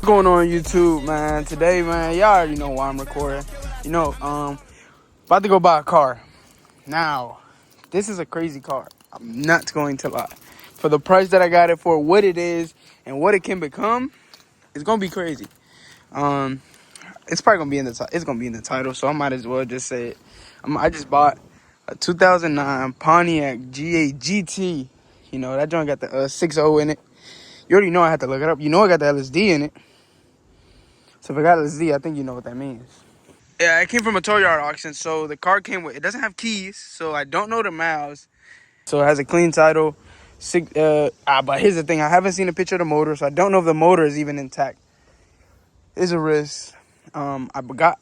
What's going on YouTube, man? Today, man, y'all already know why I'm recording. About to go buy a car. Now, this is a crazy car. I'm not going to lie. For the price that I got it for, what it is, and what it can become, it's gonna be crazy. It's probably gonna be in the it's gonna be in the title, so I might as well just say it. I just bought a 2009 Pontiac G8 GT. You know that joint got the 6.0 in it. You already know I had to look it up. You know I got the LSD in it. So if I got LSD, I think you know what that means. Yeah, it came from a tow yard auction. So the car came with, it doesn't have keys, so I don't know the miles. So it has a clean title. But here's the thing, I haven't seen a picture of the motor, so I don't know if the motor is even intact. It's a risk. I got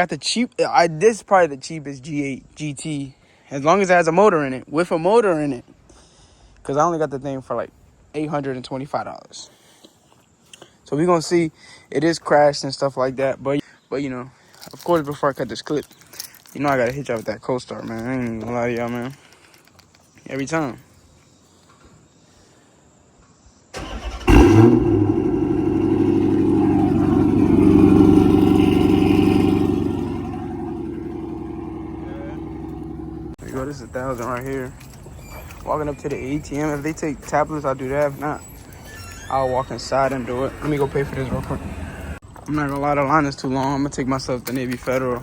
the cheap. This is probably the cheapest G8 GT, as long as it has a motor in it, with a motor in it. Cause I only got the thing for like $825. So we're gonna see. It is crashed and stuff like that, but you know, of course, before I cut this clip, you know I gotta hit y'all with that co-star, man. I ain't even gonna lie to y'all, man. Every time. There you go. This is 1,000 right here. Walking up to the ATM. If they take tablets, I'll do that. If not, I'll walk inside and do it. Let me go pay for this real quick. I'm not gonna lie, the line is too long. I'm gonna take myself to Navy Federal.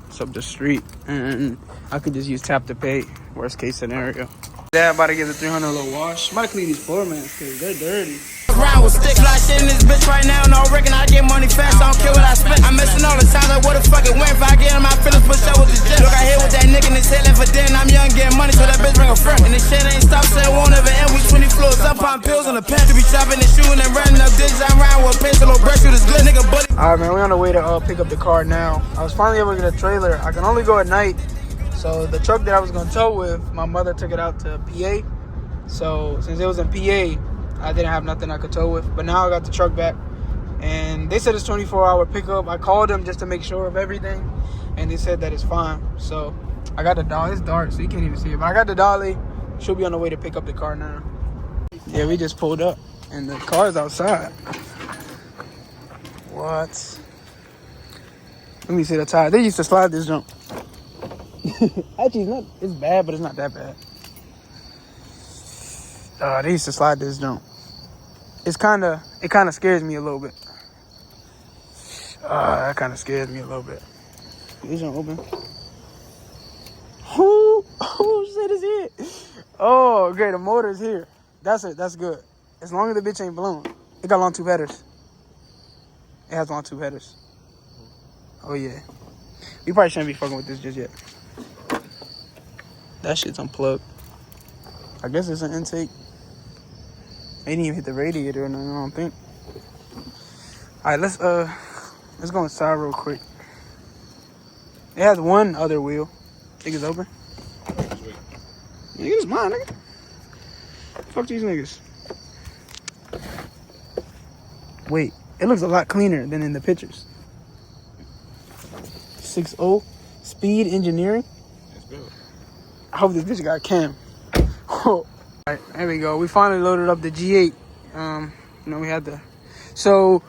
It's up the street, and I could just use tap to pay. Worst case scenario. Dad about to get the 300 little wash. Might clean these floor mats because they're dirty. Around with sticks like shit in this bitch right now. No reckon I get money fast. I don't care what I spend. I'm missing all the time. Like what the fuck it went. If I get in my feelings, push up with the jet. Look, I hit with that nigga in his head. For then I'm young, getting money, so that bitch bring a friend. And this shit ain't stop, so it won't ever end. We 20 floors up on pills on the pen. To be chopping and shooting and running up digits. I'm riding with a pencil or brush with this good nigga bully. All right, man, we're on the way to pick up the car now. I was finally able to get a trailer. I can only go at night. So the truck that I was gonna tow with, my mother took it out to PA. So since it was in PA, I didn't have nothing I could tow with. But now I got the truck back, and they said it's 24-hour pickup. I called them just to make sure of everything, and they said that it's fine. So I got the dolly. It's dark, so you can't even see it. But I got the dolly. She'll be on the way to pick up the car now. Yeah, we just pulled up, and the car's outside. What? Let me see the tire. They used to slide this jump. Actually, it's bad, but it's not that bad. They used to slide this jump. It kind of scares me a little bit. That kind of scares me a little bit. This jump open. Oh shit, it's here. Oh, okay, the motor's here. That's it. That's good. As long as the bitch ain't blown. It got long tube headers. It has long tube headers. Oh yeah. We probably shouldn't be fucking with this just yet. That shit's unplugged. I guess it's an intake. They didn't even hit the radiator or nothing, I don't think. Alright, let's go inside real quick. It has one other wheel. Think it's open? Nigga, it's mine, nigga. Fuck these niggas. Wait, it looks a lot cleaner than in the pictures. 6.0 speed engineering. That's good. I hope this bitch got a cam. All right, there we go. We finally loaded up the G8. We had the... So,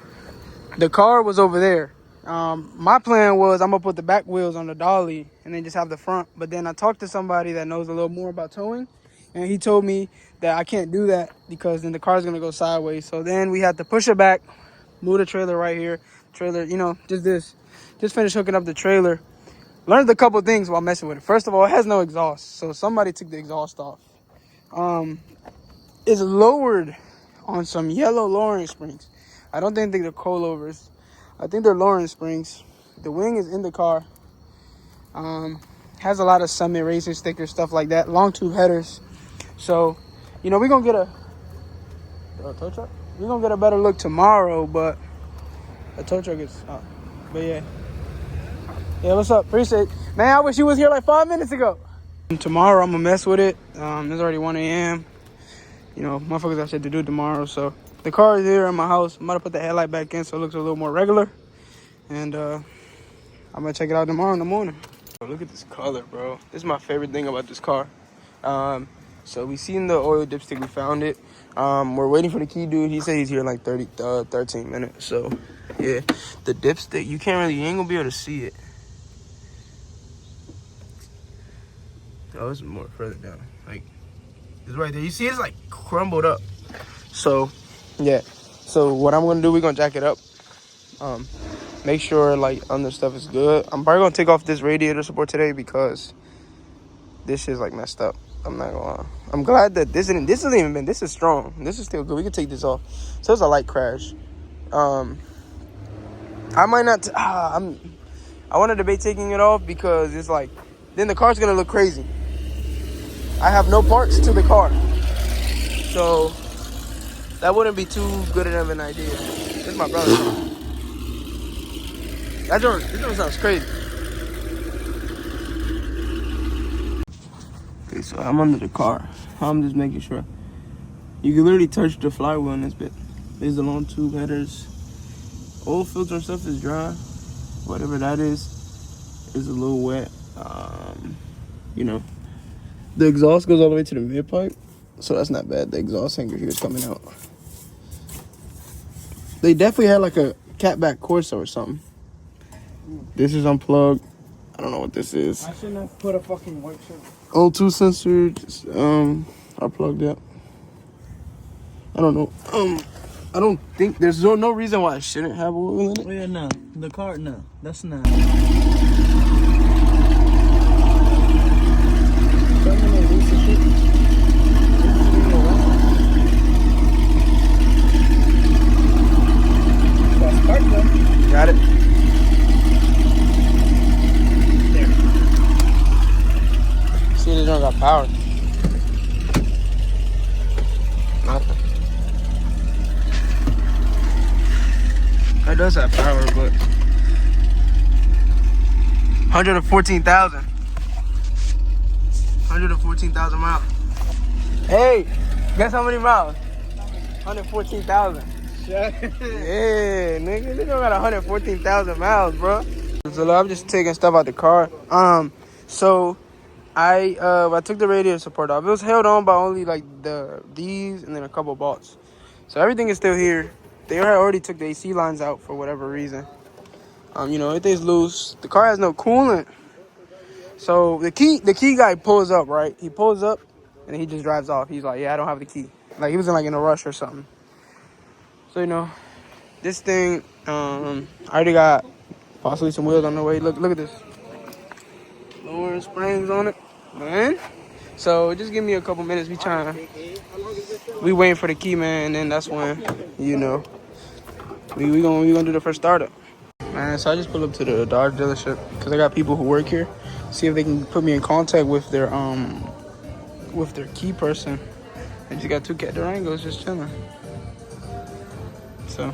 the car was over there. My plan was I'm going to put the back wheels on the dolly and then just have the front. But then I talked to somebody that knows a little more about towing. And he told me that I can't do that because then the car's going to go sideways. So then we had to push it back, move the trailer right here. Trailer, just this. Just finished hooking up the trailer. Learned a couple things while messing with it. First of all, it has no exhaust. So somebody took the exhaust off. It's lowered on some yellow lowering springs. I don't think they're coilovers. I think they're lowering springs. The wing is in the car. Has a lot of Summit Racing stickers, stuff like that. Long tube headers. So, we're going to get a tow truck. We're going to get a better look tomorrow, but a tow truck is up. But yeah. Yeah, what's up? Appreciate it. Man, I wish you was here like 5 minutes ago. Tomorrow, I'm going to mess with it. It's already 1 a.m. Motherfuckers got shit to do tomorrow. So, the car is here in my house. I'm about to put the headlight back in so it looks a little more regular. And I'm going to check it out tomorrow in the morning. Look at this color, bro. This is my favorite thing about this car. So we seen the oil dipstick. We found it. We're waiting for the key dude. He said he's here in like 13 minutes. So yeah, the dipstick, you ain't gonna be able to see it. Oh, it's more further down. Like, it's right there. You see, it's like crumbled up. So yeah. So what I'm gonna do, we're gonna jack it up. Make sure like under stuff is good. I'm probably gonna take off this radiator support today because this shit's like messed up. I'm not gonna lie. I'm glad that this isn't even been. This is strong. This is still good. We can take this off. So it's a light crash. I might not. I want to debate taking it off because it's like then the car's gonna look crazy. I have no parts to the car, so that wouldn't be too good of an idea. This is my brother's car. This don't sounds crazy. Okay, so I'm under the car. I'm just making sure. You can literally touch the flywheel in this bit. There's the long tube headers. Oil filter and stuff is dry. Whatever that is a little wet. You know, the exhaust goes all the way to the mid pipe, so that's not bad. The exhaust hanger here is coming out. They definitely had like a catback Corsa or something. This is unplugged. I don't know what this is. I shouldn't have put a fucking white shirt. O2 sensors are plugged up. I don't know. I don't think there's no reason why I shouldn't have oil in it. Oh yeah, no. The car, no. That's not. Got it. See, this one got power. Nothing. It does have power, but 114,000. 114,000 miles. Hey, guess how many miles? 114,000. Yeah, nigga, they don't got 114,000 miles, bro. So I'm just taking stuff out the car. So I took the radiator support off. It was held on by only like these and then a couple bolts. So everything is still here. They already took the AC lines out for whatever reason. You know, everything's loose. The car has no coolant. So the key guy pulls up, right? He pulls up and he just drives off. He's like, yeah, I don't have the key. Like he was in a rush or something. So you know, this thing, I already got possibly some wheels on the way. Look at this. Lowering springs on it, man. So just give me a couple minutes. We waiting for the key, man, and then that's when, you know, we gonna do the first startup, man. So I just pulled up to the Dodge dealership because I got people who work here. See if they can put me in contact with their key person. I just got two Cat Durangos just chilling. So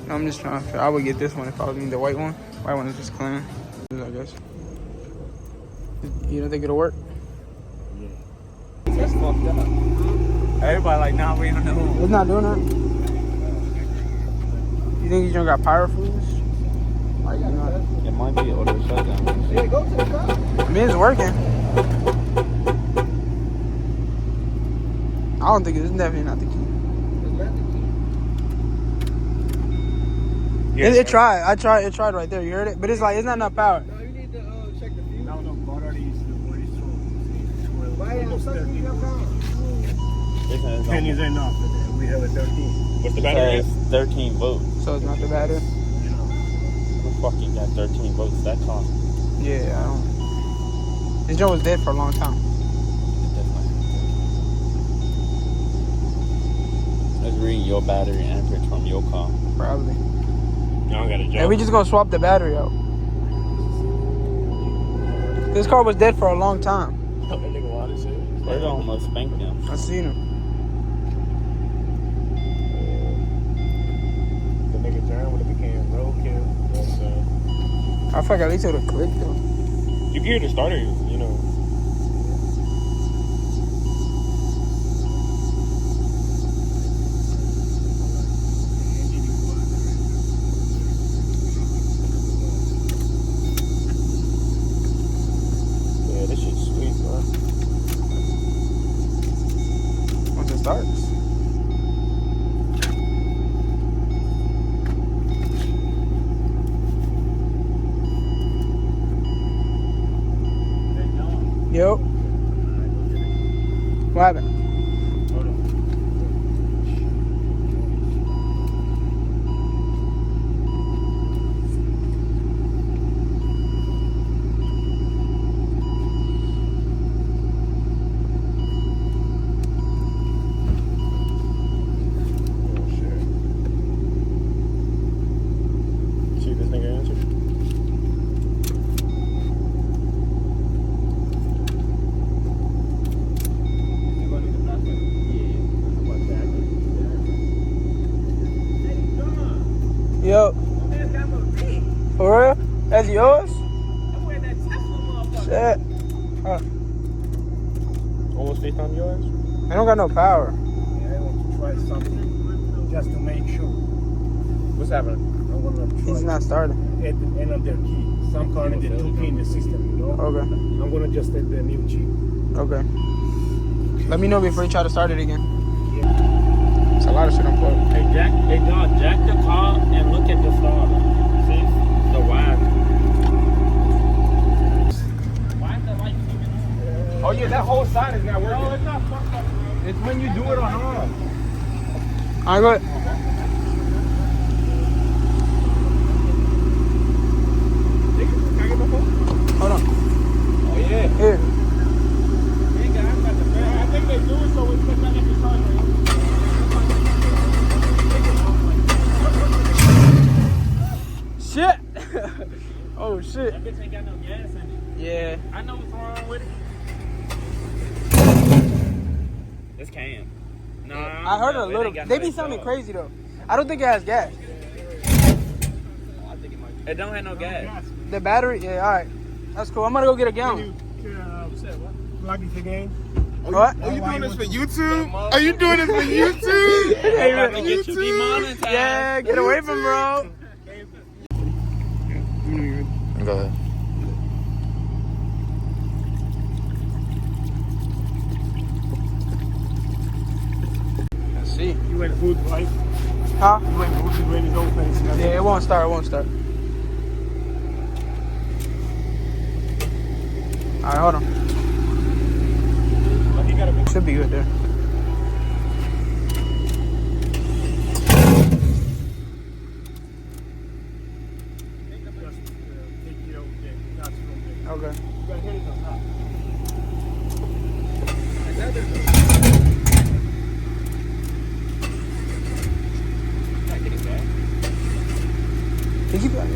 I'm just trying to. I would get this one if I was the white one. White one is just clean, I guess. You don't think it'll work? Yeah. That's fucked up. Everybody like, nah, we don't know. It's not doing that. You think you don't got power fluids? Like, you know, it might be auto shutdown. Yeah, go to the car. I mean, it's working. I don't think it's definitely not the key. It tried. It tried right there. You heard it? But it's like, it's not enough power. No, you need to check the fuse. No, but already used to what he's told. Why ain't something up on? Pennies ain't enough. We have a 13. What's the battery? It's 13 volts. So it's not the battery? Who fucking got 13 volts that car? Yeah, I don't. This joint was dead for a long time. Let's read your battery amperage from your car. Probably. Y'all got a job. And we just gonna swap the battery out. This car was dead for a long time. That nigga wild as shit. They almost spanked them. I seen him. The nigga John would have became roadkill. I feel like at least it would have clicked though. You can hear the starter, you know. Yeah, this shit's sweet, bro. Yo. What happened? Hold on. See this nigga answer? Yo. For real? That's yours? Shit. Huh. Almost FaceTime your ass? I don't got no power. Yeah, I want to try something just to make sure. What's happening? I want to try. He's not starting. At the end of their key. Some kind of the two key in the system, you know? Okay. I'm going to just add the new chip. Okay. Let me know before you try to start it again. It's a lot of shit unplugged. Hey, John, jack the car and look at the starter. See? The wire. Why is the light keeping on? Oh yeah, that whole side is not working. No, it's not fucked up, bro. It's when you do it on hard. All right, go ahead. Can I get my phone? Hold on. Oh yeah. Here. I think they do it so we put that extra charge. Shit. Oh, shit. That bitch ain't got no gas in it. Yeah. I know what's wrong with it. This can. No, I heard a little. They be sounding crazy, though. I don't think it has gas. It don't have no gas. The battery? Yeah, all right. That's cool. I'm going to go get a gallon. Plug it again. What? Are you doing this for YouTube? Are you doing this for YouTube? I'm about to get you demonetized. Yeah, get away from bro. Go ahead. Let's see. You went hood, right? Huh? You went hood when it's open. It's not Yeah, it won't start. It won't start. All right, hold on. Should be good there. Okay. Did you got it?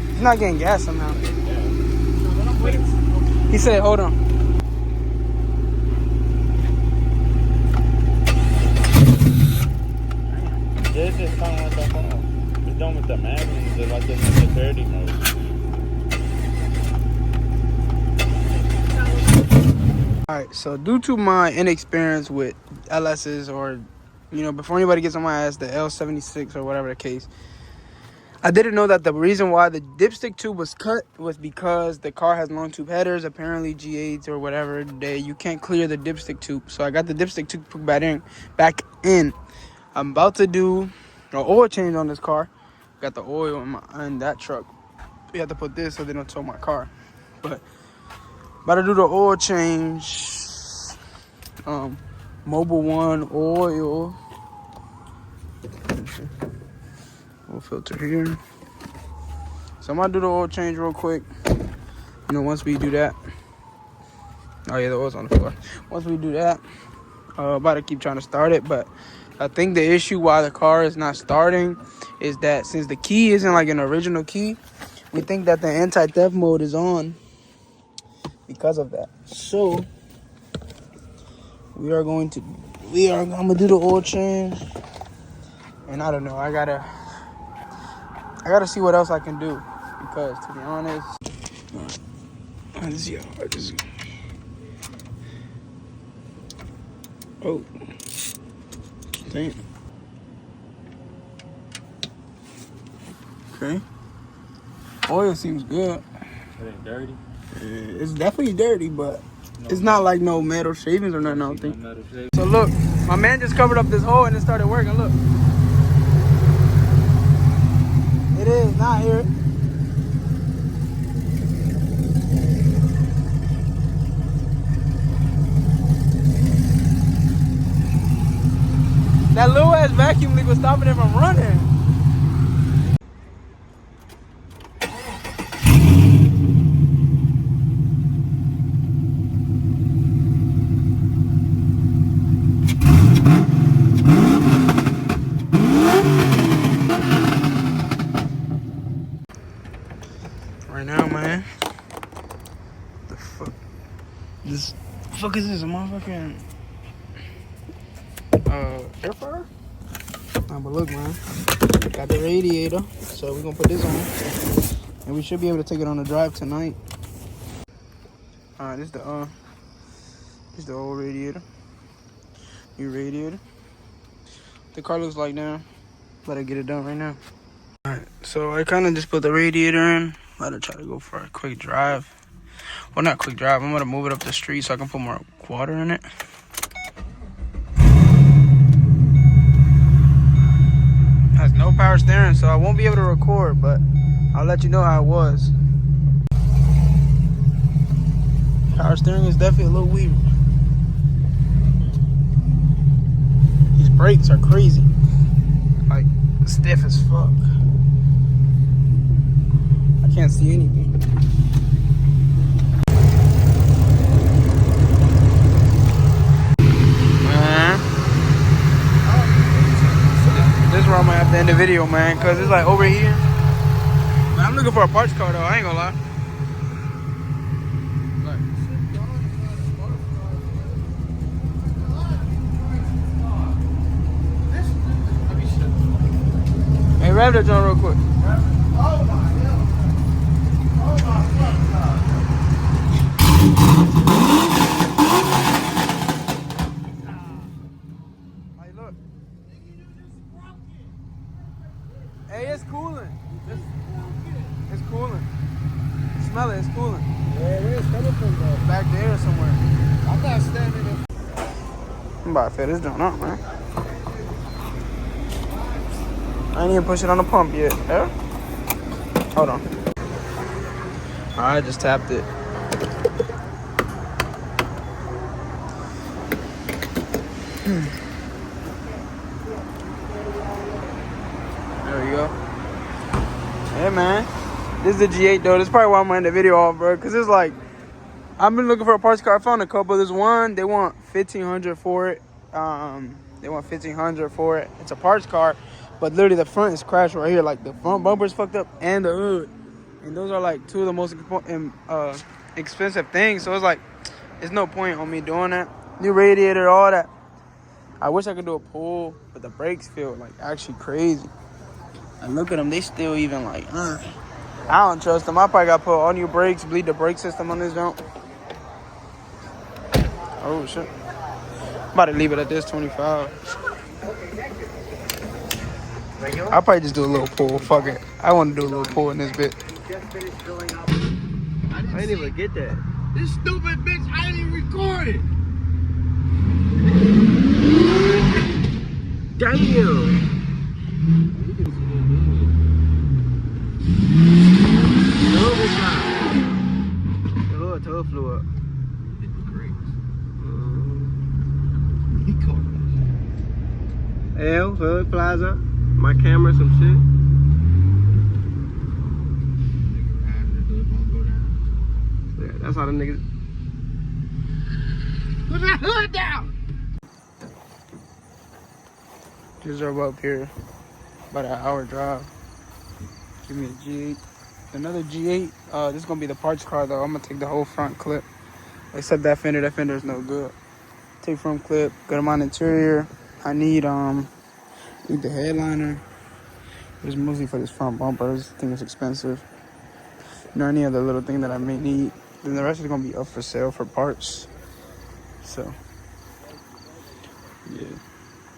He's not getting gas somehow. He said, hold on. This is kind of like the phone. It's done with the magnets. It's like in the security mode. Alright, so due to my inexperience with LSs or, you know, before anybody gets on my ass, the L76 or whatever the case, I didn't know that the reason why the dipstick tube was cut was because the car has long tube headers. Apparently G8s or whatever, you can't clear the dipstick tube. So I got the dipstick tube put back in. I'm about to do an oil change on this car. Got the oil in that truck. We have to put this so they don't tow my car. But about to do the oil change. Mobile One oil. Oil filter here. So I'm gonna do the oil change real quick. You know, once we do that. Oh yeah, the oil's on the floor. Once we do that, about to keep trying to start it, but I think the issue why the car is not starting is that since the key isn't like an original key, we think that the anti-theft mode is on because of that. So I'm gonna do the oil change, and I don't know. I gotta see what else I can do because, to be honest, oh, damn. Okay. Oil seems good. It ain't dirty. It's definitely dirty, but It's not like no metal shavings or nothing, I don't think. No metal shavings. So look, my man just covered up this hole and it started working, look. It is, not here. That little ass vacuum leak was stopping it from running. Right now, man. The fuck? This fuck is this? A motherfucking air fryer? Nah, but look, man. Got the radiator, so we're gonna put this on, and we should be able to take it on the drive tonight. This is the old radiator. New radiator. The car looks like now. Let her get it done right now. Alright, so I kind of just put the radiator in. Let her try to go for a quick drive. Well, not quick drive. I'm gonna move it up the street so I can put more water in it. Has no power steering, so I won't be able to record, but I'll let you know how it was. Power steering is definitely a little weird. These brakes are crazy. Like, stiff as fuck. I can't see anything. This is where I might have to end the video, man, because it's like over here. Man, I'm looking for a parts car, though. I ain't gonna lie. Hey, rev that joint real quick. Oh my God. Oh my God. Hey, look. Hey, it's cooling. It's cooling. Smell it, it's cooling. Yeah, where's it coming from, though? Back there somewhere. I'm not standing in. I'm about to fill this joint up, man. I ain't even push it on the pump yet. Yeah? Hold on. I just tapped it. There we go. Yeah, man. This is the G8 though. This is probably why I'm gonna end the video off, bro. Cause it's like, I've been looking for a parts car. I found a couple. There's one. They want $1,500 for it. They want $1,500 for it. It's a parts car, but literally the front is crashed right here. Like the front bumper's fucked up and the hood. And those are like two of the most expensive things. So it's like, there's no point on me doing that. New radiator, all that. I wish I could do a pull, but the brakes feel like actually crazy. And look at them, they still even like, I don't trust them. I probably got to put all new brakes, bleed the brake system on this jump. Oh shit. I'm about to leave it at this 25. I'll probably just do a little pull. Fuck it. I want to do a little pull in this bit. I didn't even get that. This stupid bitch, I didn't even record it. Damn. The hood toe flew up. It was great. He caught it. L, hood flies up. My camera, some shit. Yeah, that's how the niggas. Put that hood down! Just drove up here. About an hour drive. Give me a G8. Another G8. This is gonna be the parts car though. I'm gonna take the whole front clip. Except that fender is no good. Take front clip, go to my interior. I need the headliner. It's mostly for this front bumper. This thing is expensive. You know, any other little thing that I may need. Then the rest is gonna be up for sale for parts. So yeah.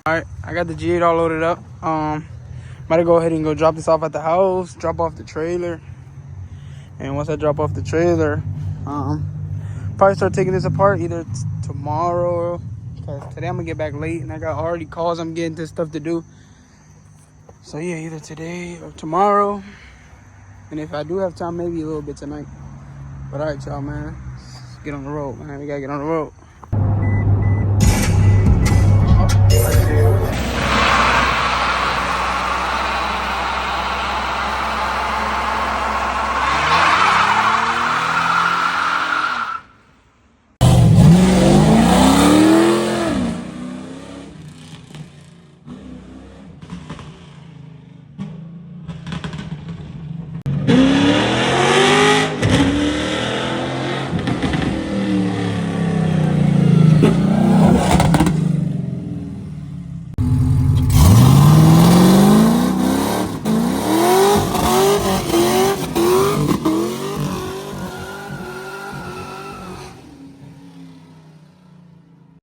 Alright, I got the G8 all loaded up. Might go ahead and go drop this off at the house, drop off the trailer. And once I drop off the trailer, probably start taking this apart either tomorrow, because today I'm gonna get back late and I got already calls I'm getting to stuff to do. So yeah, either today or tomorrow. And if I do have time, maybe a little bit tonight. But all right, y'all, man. Let's get on the road, man. We gotta get on the road.